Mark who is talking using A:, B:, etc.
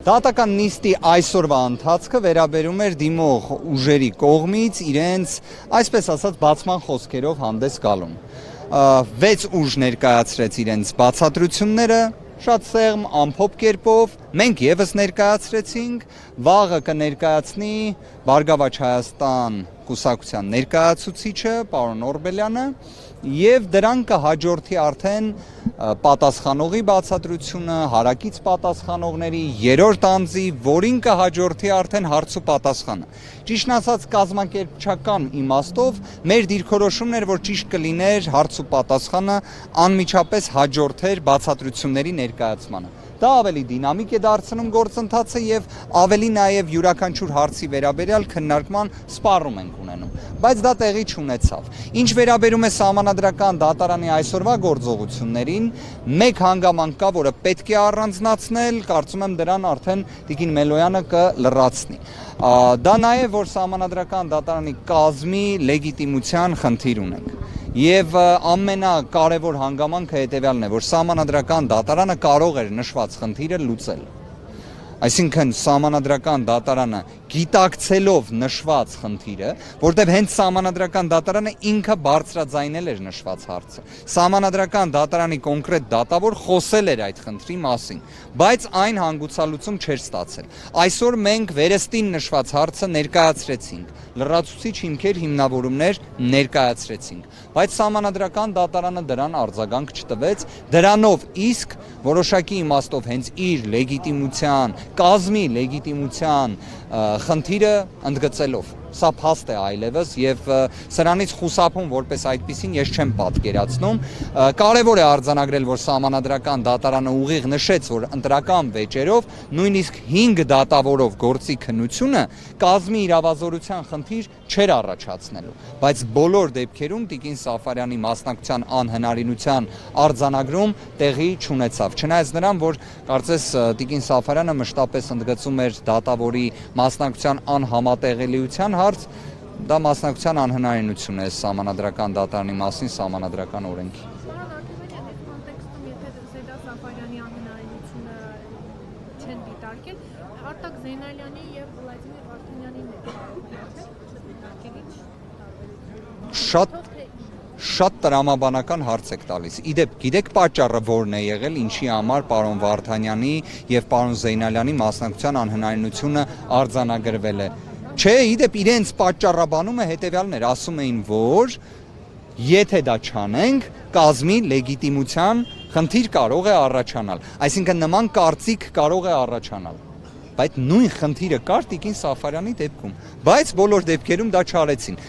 A: Դատական նիստի այսօրվա ընթացքը վերաբերում էր դիմող ուժերի կողմից իրենց, այսպես ասած, բացման խոսքերով հանդես գալուն։ 6 ուժ ներկայացրեց իրենց բացատրությունները, շատ սեղմ, ամփոփ կերպով, մենք եւս ներկայացրեցինք, վաղը կներկայացնի Բարգավաճ Հայաստան կուսակցության ներկայացուցիչը, պարոն Օրբելյանը, եւ դրան կհաջորդի արդեն պատասխանողի բացատրությունը, հարակից պատասխանողների, երրորդ անձի, որին կհաջորդի արդեն հարց ու պատասխանը։ Ճիշտն ասած, կազմակերպչական իմաստով մեր դիրքորոշումն էր, որ ճիշտ կլիներ հարց ու պատասխանը անմիջապես հաջորդեր բացատրությունների ներկայացմանը։ Դա ավելի դինամիկ է դարձնում գործընթացը եւ ավելի նաեւ յուրաքանչյուր հարցի վերաբերյալ քննարկման սպառում ենք ունենում, բայց դա տեղի չունեցավ։ Ինչ վերաբերում է Սահմանադրական դատարանի այսօրվա գործողություններին, մեկ հանգամանք կա, որը պետք է առանձնացնել, կարծում եմ դրան արդեն Տիկին Մելոյանը կլրացնի։ Դա նաեւ որ Սահմանադրական դատարանի կազմի լեգիտիմության խնդիր ունենք։ Եվ ամենակարևոր հանգամանքը հետևյալն է, որ Սահմանադրական դատարանը կարող էր նշված խնդիրը լուծել։ Այսինքն Սահմանադրական դատարանը գիտակցելով նշված խնդիրը, որտեղ հենց Սահմանադրական դատարանը ինքը բարձրաձայնել էր նշված հարցը։ Սահմանադրական դատարանի կոնկրետ դատավոր խոսել էր այդ խնդրի մասին, բայց այն հանգուցալուծում չէր ստացել։ Այսօր մենք վերստին նշված հարցը ներկայացրեցինք, լրացուցիչ հիմքեր, հիմնավորումներ ներկայացրեցինք, բայց Սահմանադրական դատարանը դրան արձագանք չտվեց, դրանով իսկ որոշակի իմաստով հենց իր լեգիտիմության, կազմի լեգիտիմության խնդիրը ընդգծելով։ Սա փաստ է այլևս եւ սրանից խուսափում որպես այդպեսին ես չեմ պատկերացնում։ Կարևոր է արձանագրել, որ Սահմանադրական դատարանը ուղիղ նշեց, որ ընտրական վեճերով նույնիսկ 5 դատավորով գործի քննությունը կազմի իրավազորության խնդիր չէր առաջացնելու, բայց բոլոր դեպքերում Տիկին Սաֆարյանի մասնակցության անհնարինության արձանագրում տեղի չունեցավ։ Չնայած նրան, որ կարծես Տիկին Սաֆարյանը մշտապես ընդգծում էր դատավորի մասնակցության անհամատեղելիության հարց, դա մասնակցության անհնարինություն է Սահմանադրական դատարանի մասին Սահմանադրական օրենքի։
B: Արտակ Զեյնալյանի եւ Վլադիմիր Վարդանյանի
A: Շատ տրամաբանական հարց եք տալիս։ Իդեպ, գիտեք պատճառը որն է եղել, ինչի համար պարոն Վարդանյանի եւ պարոն Զեյնալյանի մասնակցության անհնարինությունը արձանագրվել է։ Չէ, իդեպ իրենց պատճառաբանումը հետեւյալն էր, ասում էին, որ եթե դա չանենք, կազմի լեգիտիմության խնդիր կարող է առաջանալ։ Այսինքն նման կարծիք կարող է առաջանալ։ Բայց նույն խնդիրը կար Տիկին Սաֆարյանի դեպքում, բայց բոլոր դեպքերում դա չարեցին։